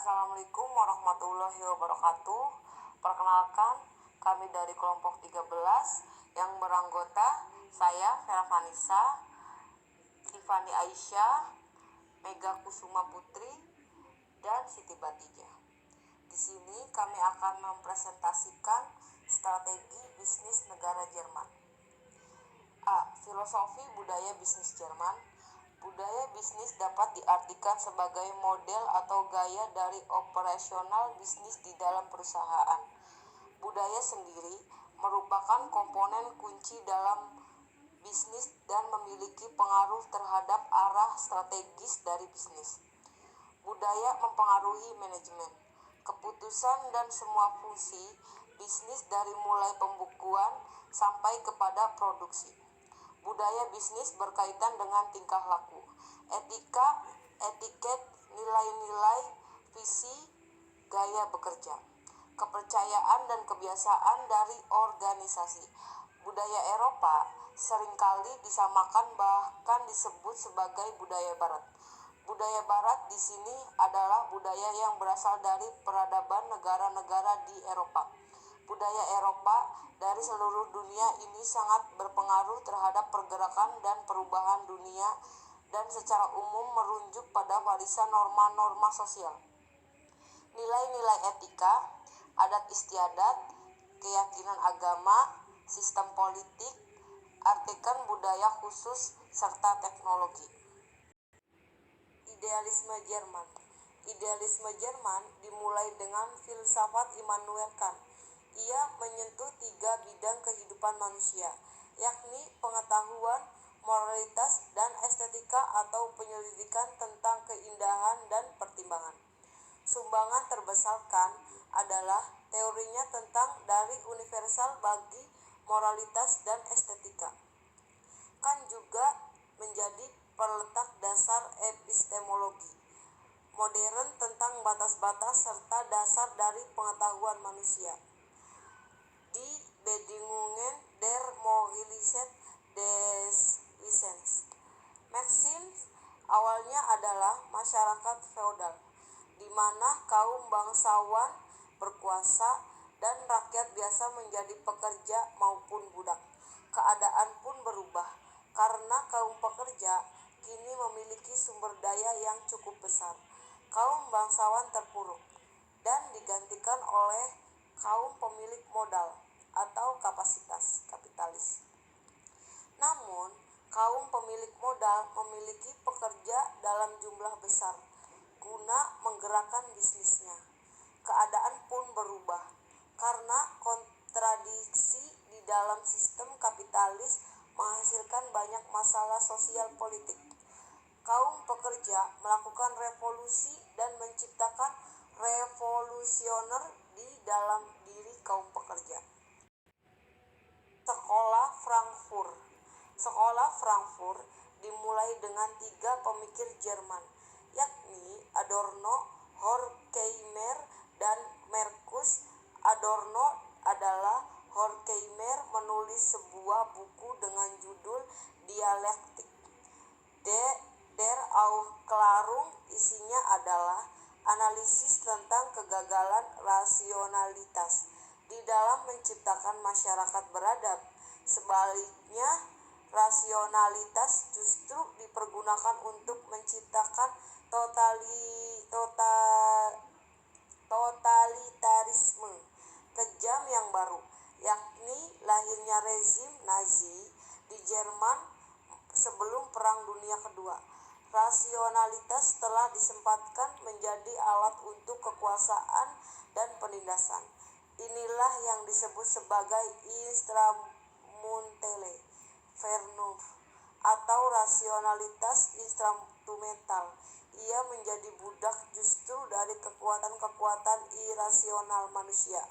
Assalamualaikum warahmatullahi wabarakatuh. Perkenalkan, kami dari kelompok 13 yang beranggota saya Vera Vanessa, Tiffany Aisyah, Mega Kusuma Putri, dan Siti Batijah. Di sini kami akan mempresentasikan strategi bisnis negara Jerman. A. Filosofi budaya bisnis Jerman. Budaya bisnis dapat diartikan sebagai model atau gaya dari operasional bisnis di dalam perusahaan. Budaya sendiri merupakan komponen kunci dalam bisnis dan memiliki pengaruh terhadap arah strategis dari bisnis. Budaya mempengaruhi manajemen, keputusan dan semua fungsi bisnis dari mulai pembukuan sampai kepada produksi. Budaya bisnis berkaitan dengan tingkah laku, etika, etiket, nilai-nilai, visi, gaya bekerja, kepercayaan dan kebiasaan dari organisasi. Budaya Eropa seringkali disamakan bahkan disebut sebagai budaya Barat. Budaya Barat di sini adalah budaya yang berasal dari peradaban negara-negara di Eropa. Budaya Eropa dari seluruh dunia ini sangat berpengaruh terhadap pergerakan dan perubahan dunia dan secara umum merujuk pada warisan norma-norma sosial. Nilai-nilai etika, adat istiadat, keyakinan agama, sistem politik, artikan budaya khusus, serta teknologi. Idealisme Jerman. Idealisme Jerman dimulai dengan filsafat Immanuel Kant. Ia menyentuh 3 bidang kehidupan manusia, yakni pengetahuan, moralitas, dan estetika atau penyelidikan tentang keindahan dan pertimbangan. Sumbangan terbesar Kant adalah teorinya tentang dari universal bagi moralitas dan estetika. Kant juga menjadi peletak dasar epistemologi modern tentang batas-batas serta dasar dari pengetahuan manusia. Die Bedingungen der Möglichkeit des Wissens. Marx awalnya adalah masyarakat feodal, di mana kaum bangsawan berkuasa dan rakyat biasa menjadi pekerja maupun budak. Keadaan pun berubah, karena kaum pekerja kini memiliki sumber daya yang cukup besar. Kaum bangsawan terpuruk dan digantikan oleh kaum pemilik modal atau kapitalis. Namun, kaum pemilik modal memiliki pekerja dalam jumlah besar guna menggerakkan bisnisnya. Keadaan pun berubah karena kontradiksi di dalam sistem kapitalis menghasilkan banyak masalah sosial politik. Kaum pekerja melakukan revolusi dan menciptakan revolusioner di dalam diri kaum pekerja. Sekolah Frankfurt dimulai dengan 3 pemikir Jerman, yakni Adorno, Horkheimer, dan Marcus. Adorno adalah Horkheimer menulis sebuah buku dengan judul Dialektik der Aufklärung. Isinya adalah analisis tentang kegagalan rasionalitas di dalam menciptakan masyarakat beradab. Sebaliknya, rasionalitas justru dipergunakan untuk menciptakan totalitarisme kejam yang baru, yakni lahirnya rezim Nazi di Jerman sebelum Perang Dunia Kedua. Rasionalitas telah disempatkan menjadi alat untuk kekuasaan dan penindasan. Inilah yang disebut sebagai instrumentele Vernunft atau rasionalitas instrumental. Ia menjadi budak justru dari kekuatan-kekuatan irasional manusia.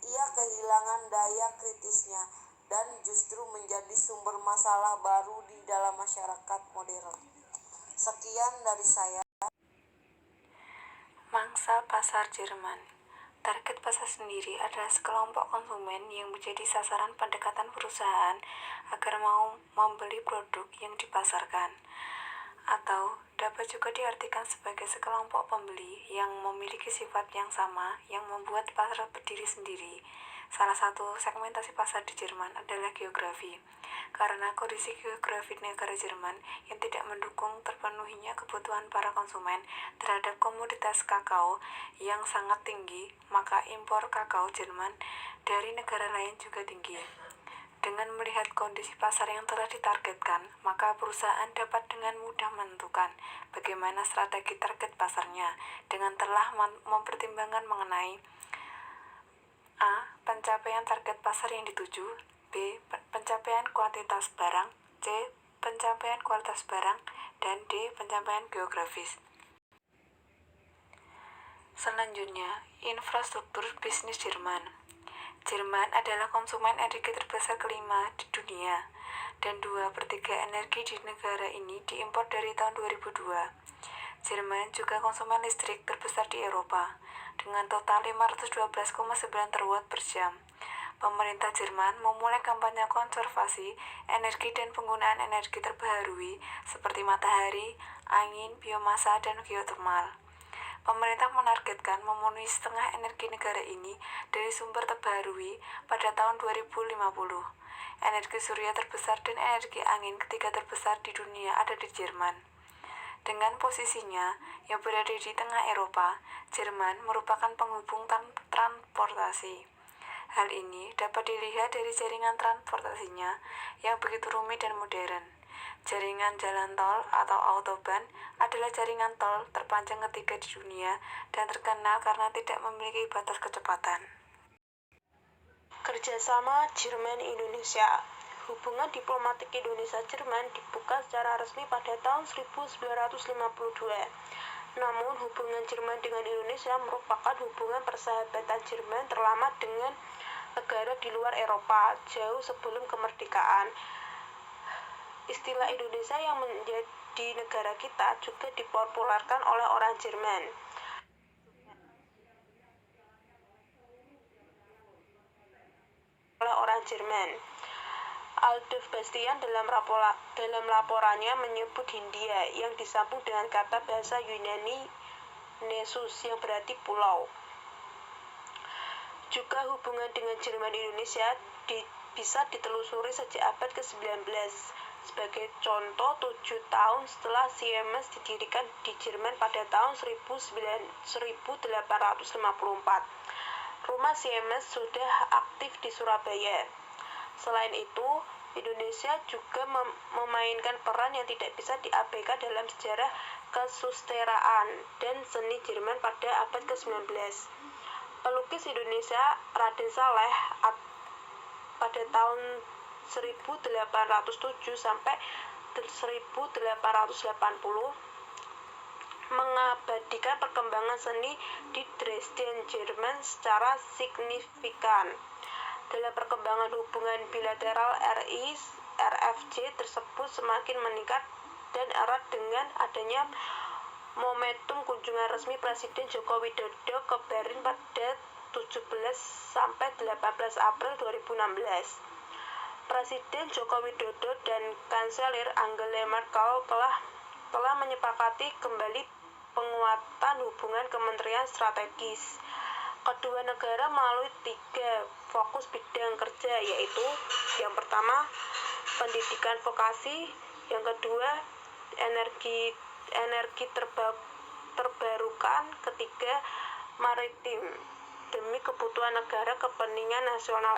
Ia kehilangan daya kritisnya dan justru menjadi sumber masalah baru di dalam masyarakat modern. Sekian dari saya. Mangsa pasar Jerman. Target pasar sendiri adalah sekelompok konsumen yang menjadi sasaran pendekatan perusahaan agar mau membeli produk yang dipasarkan. atau dapat juga diartikan sebagai sekelompok pembeli yang memiliki sifat yang sama yang membuat pasar berdiri sendiri. Salah satu segmentasi pasar di Jerman adalah geografi, karena kondisi geografi negara Jerman yang tidak mendukung terpenuhinya kebutuhan para konsumen terhadap komoditas kakao yang sangat tinggi, maka impor kakao Jerman dari negara lain juga tinggi. Dengan melihat kondisi pasar yang telah ditargetkan, maka perusahaan dapat dengan mudah menentukan bagaimana strategi target pasarnya dengan telah mempertimbangkan mengenai A. Pencapaian target pasar yang dituju, B. Pencapaian kuantitas barang, C. Pencapaian kualitas barang, dan D. Pencapaian geografis. Selanjutnya, infrastruktur bisnis Jerman. Jerman adalah konsumen energi terbesar kelima di dunia, dan 2/3 energi di negara ini diimpor dari tahun 2002. Jerman juga konsumen listrik terbesar di Eropa, dengan total 512,9 terwatt per jam. Pemerintah Jerman memulai kampanye konservasi energi dan penggunaan energi terbaharui seperti matahari, angin, biomasa, dan geotermal. Pemerintah menargetkan memenuhi setengah energi negara ini dari sumber terbaharui pada tahun 2050. Energi surya terbesar dan energi angin ketiga terbesar di dunia ada di Jerman. Dengan posisinya yang berada di tengah Eropa, Jerman merupakan penghubung transportasi. Hal ini dapat dilihat dari jaringan transportasinya yang begitu rumit dan modern. Jaringan jalan tol atau autobahn adalah jaringan tol terpanjang ketiga di dunia dan terkenal karena tidak memiliki batas kecepatan. Kerjasama Jerman-Indonesia. Hubungan diplomatik Indonesia-Jerman dibuka secara resmi pada tahun 1952. Namun, hubungan Jerman dengan Indonesia merupakan hubungan persahabatan Jerman terlama dengan negara di luar Eropa, jauh sebelum kemerdekaan. Istilah Indonesia yang menjadi negara kita juga dipopulerkan oleh orang Jerman. Adolf Bastian dalam laporannya menyebut Hindia yang disambung dengan kata bahasa Yunani Nessus yang berarti pulau. Juga hubungan dengan Jerman Indonesia bisa ditelusuri sejak abad ke-19. Sebagai contoh, 7 tahun setelah Siemens didirikan di Jerman pada tahun 1854, rumah Siemens sudah aktif di Surabaya. Selain itu, Indonesia juga memainkan peran yang tidak bisa diabaikan dalam sejarah kesusteraan dan seni Jerman pada abad ke-19. Pelukis Indonesia Raden Saleh pada tahun 1807 sampai 1880 mengabadikan perkembangan seni di Dresden, Jerman secara signifikan. Dalam perkembangan hubungan bilateral RFJ tersebut semakin meningkat dan erat dengan adanya momentum kunjungan resmi Presiden Joko Widodo ke Berlin pada 17 sampai 18 April 2016. Presiden Joko Widodo dan Kanselir Angela Merkel telah menyepakati kembali penguatan hubungan kementerian strategis kedua negara melalui 3 fokus bidang kerja, yaitu yang pertama pendidikan vokasi, yang kedua energi terbarukan, ketiga maritim, demi kebutuhan negara kepentingan nasional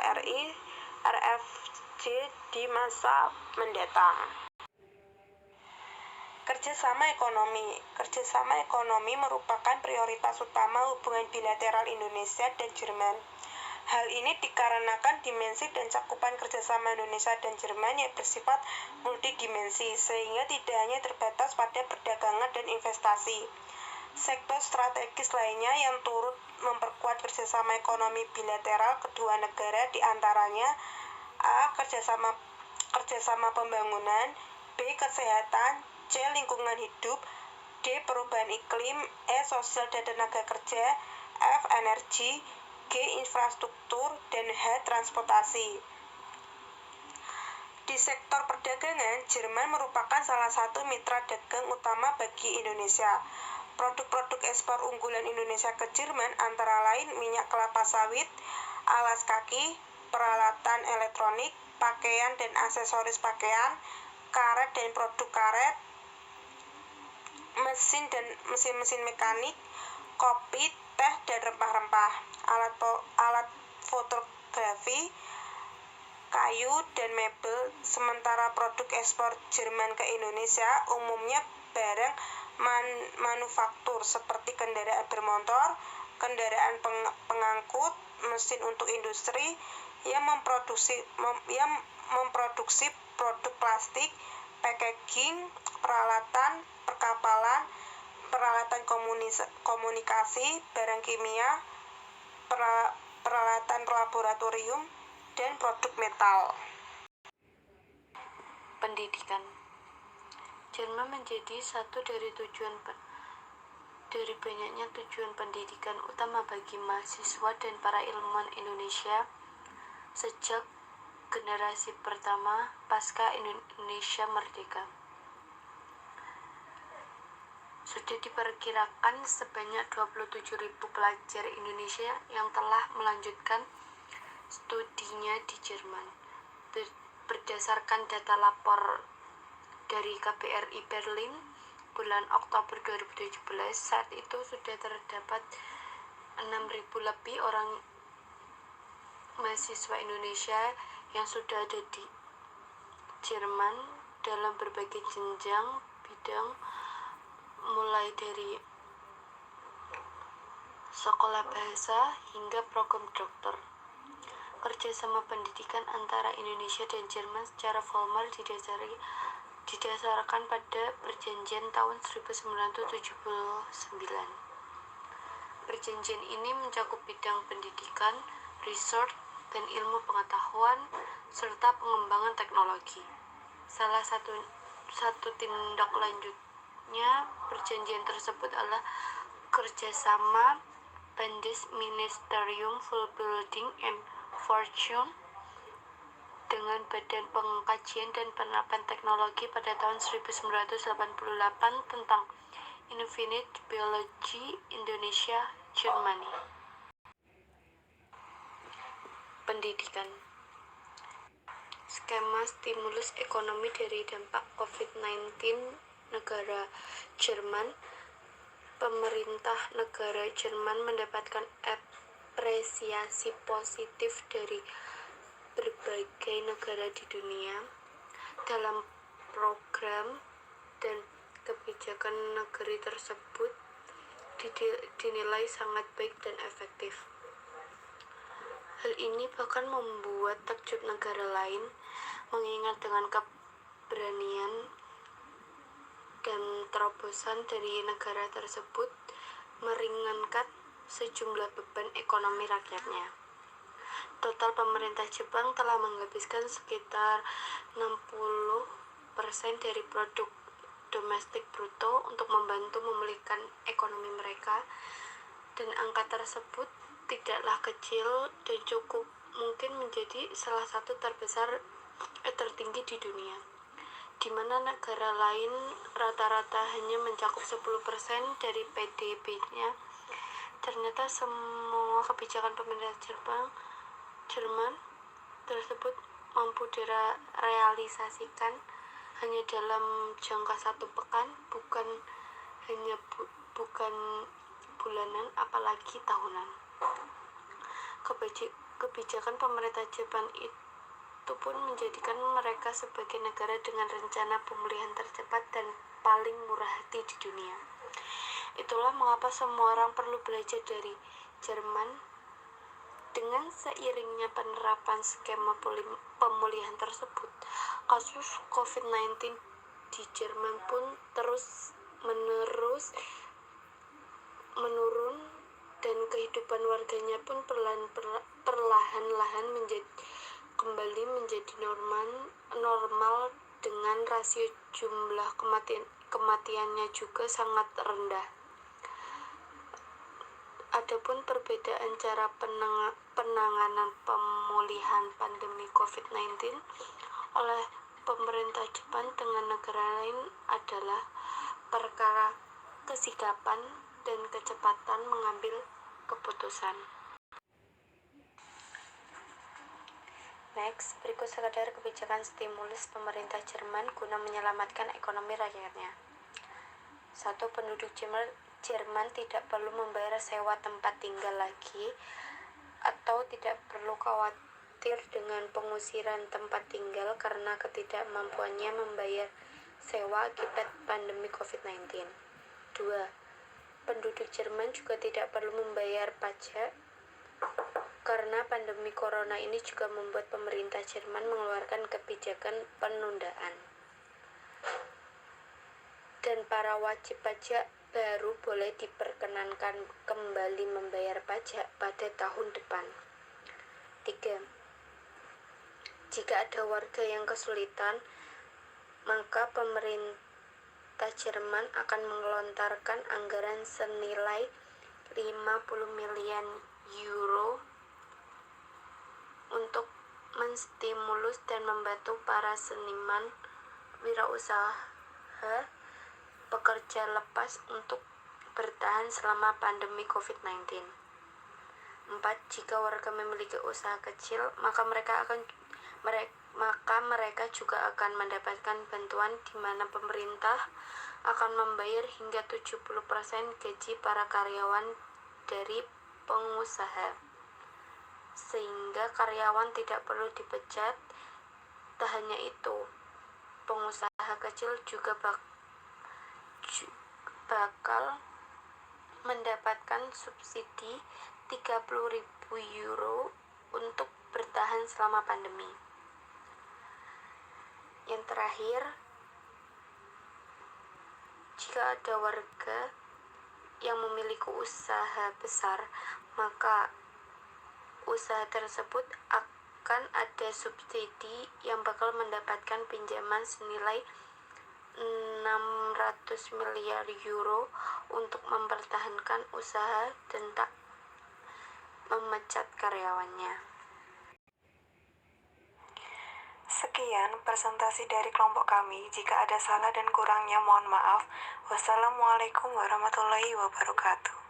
RFJ di masa mendatang. Kerjasama ekonomi merupakan prioritas utama hubungan bilateral Indonesia dan Jerman. Hal ini dikarenakan dimensi dan cakupan kerjasama Indonesia dan Jerman yang bersifat multidimensi, sehingga tidak hanya terbatas pada perdagangan dan investasi. Sektor strategis lainnya yang turut memperkuat kerjasama ekonomi bilateral kedua negara diantaranya A. Kerjasama pembangunan, B. Kesehatan, C. Lingkungan hidup, D. Perubahan iklim, E. Sosial dan tenaga kerja, F. Energi, G. Infrastruktur, dan H. Transportasi. Di Di sektor perdagangan, Jerman merupakan salah satu mitra dagang utama bagi Indonesia. Produk-produk ekspor unggulan Indonesia ke Jerman antara lain minyak kelapa sawit, alas kaki, peralatan elektronik, pakaian dan aksesoris pakaian, karet dan produk karet, mesin dan mesin-mesin mekanik, kopi, teh dan rempah-rempah, alat fotografi, kayu dan mebel. Sementara produk ekspor Jerman ke Indonesia umumnya barang manufaktur seperti kendaraan bermotor, kendaraan pengangkut, mesin untuk industri yang memproduksi produk plastik, packaging, peralatan perkapalan, peralatan komunikasi, barang kimia, peralatan laboratorium, dan produk metal. Pendidikan. Jerman menjadi satu dari banyaknya tujuan pendidikan utama bagi mahasiswa dan para ilmuwan Indonesia sejak generasi pertama pasca Indonesia merdeka. Sudah diperkirakan sebanyak 27.000 pelajar Indonesia yang telah melanjutkan studinya di Jerman. Berdasarkan data lapor dari KBRI Berlin bulan Oktober 2017, saat itu sudah terdapat 6.000 lebih orang mahasiswa Indonesia yang sudah ada di Jerman dalam berbagai jenjang bidang, mulai dari sekolah bahasa hingga program dokter. Kerjasama pendidikan antara Indonesia dan Jerman secara formal didasarkan pada perjanjian tahun 1979. Perjanjian ini mencakup bidang pendidikan, research, dan ilmu pengetahuan, serta pengembangan teknologi. Salah satu tindak lanjutnya perjanjian tersebut adalah kerjasama Bundesministerium für Bildung und Forschung dengan Badan Pengkajian dan Penerapan Teknologi pada tahun 1988 tentang Infinite Biology Indonesia, Germany. Pendidikan. Skema stimulus ekonomi dari dampak COVID-19 negara Jerman. Pemerintah negara Jerman mendapatkan apresiasi positif dari berbagai negara di dunia dalam program dan kebijakan negeri tersebut dinilai sangat baik dan efektif. Hal ini bahkan membuat takjub negara lain, mengingat dengan keberanian dan terobosan dari negara tersebut meringankan sejumlah beban ekonomi rakyatnya. Total pemerintah Jepang telah menghabiskan sekitar 60% dari produk domestik bruto untuk membantu memulihkan ekonomi mereka, dan angka tersebut tidaklah kecil dan cukup mungkin menjadi salah satu tertinggi di dunia, di mana negara lain rata-rata hanya mencakup 10% dari PDB-nya. Ternyata semua kebijakan pemerintah Jerman tersebut mampu direalisasikan hanya dalam jangka 1 pekan, bukan bulanan, apalagi tahunan. Kebijakan pemerintah Jepang itu pun menjadikan mereka sebagai negara dengan rencana pemulihan tercepat dan paling murah hati di dunia. Itulah mengapa semua orang perlu belajar dari Jerman. Dengan seiringnya penerapan skema pemulihan tersebut, kasus COVID-19 di Jerman pun terus-menerus menurun, dan kehidupan warganya pun perlahan-lahan kembali menjadi normal dengan rasio jumlah kematiannya juga sangat rendah. Adapun perbedaan cara penanganan pemulihan pandemi COVID-19 oleh pemerintah Jepang dengan negara lain adalah perkara kesigapan dan kecepatan mengambil keputusan. Next, berikut sekedar kebijakan stimulus pemerintah Jerman guna menyelamatkan ekonomi rakyatnya. 1. Penduduk Jerman tidak perlu membayar sewa tempat tinggal lagi atau tidak perlu khawatir dengan pengusiran tempat tinggal karena ketidakmampuannya membayar sewa akibat pandemi COVID-19. 2. Penduduk Jerman juga tidak perlu membayar pajak karena pandemi corona ini juga membuat pemerintah Jerman mengeluarkan kebijakan penundaan. Dan para wajib pajak baru boleh diperkenankan kembali membayar pajak pada tahun depan. 3. Jika ada warga yang kesulitan, maka pemerintah Jerman akan mengelontarkan anggaran senilai 50 miliar euro untuk menstimulus dan membantu para seniman, wirausaha, pekerja lepas untuk bertahan selama pandemi COVID-19. 4. Jika warga memiliki usaha kecil, maka mereka juga akan mendapatkan bantuan di mana pemerintah akan membayar hingga 70% gaji para karyawan dari pengusaha, sehingga karyawan tidak perlu dipecat. Tak hanya itu, pengusaha kecil juga bakal mendapatkan subsidi 30.000 euro untuk bertahan selama pandemi. Yang terakhir, jika ada warga yang memiliki usaha besar, maka usaha tersebut akan ada subsidi yang bakal mendapatkan pinjaman senilai 600 miliar euro untuk mempertahankan usaha dan tak memecat karyawannya. Sekian presentasi dari kelompok kami. Jika ada salah dan kurangnya mohon maaf. Wassalamualaikum warahmatullahi wabarakatuh.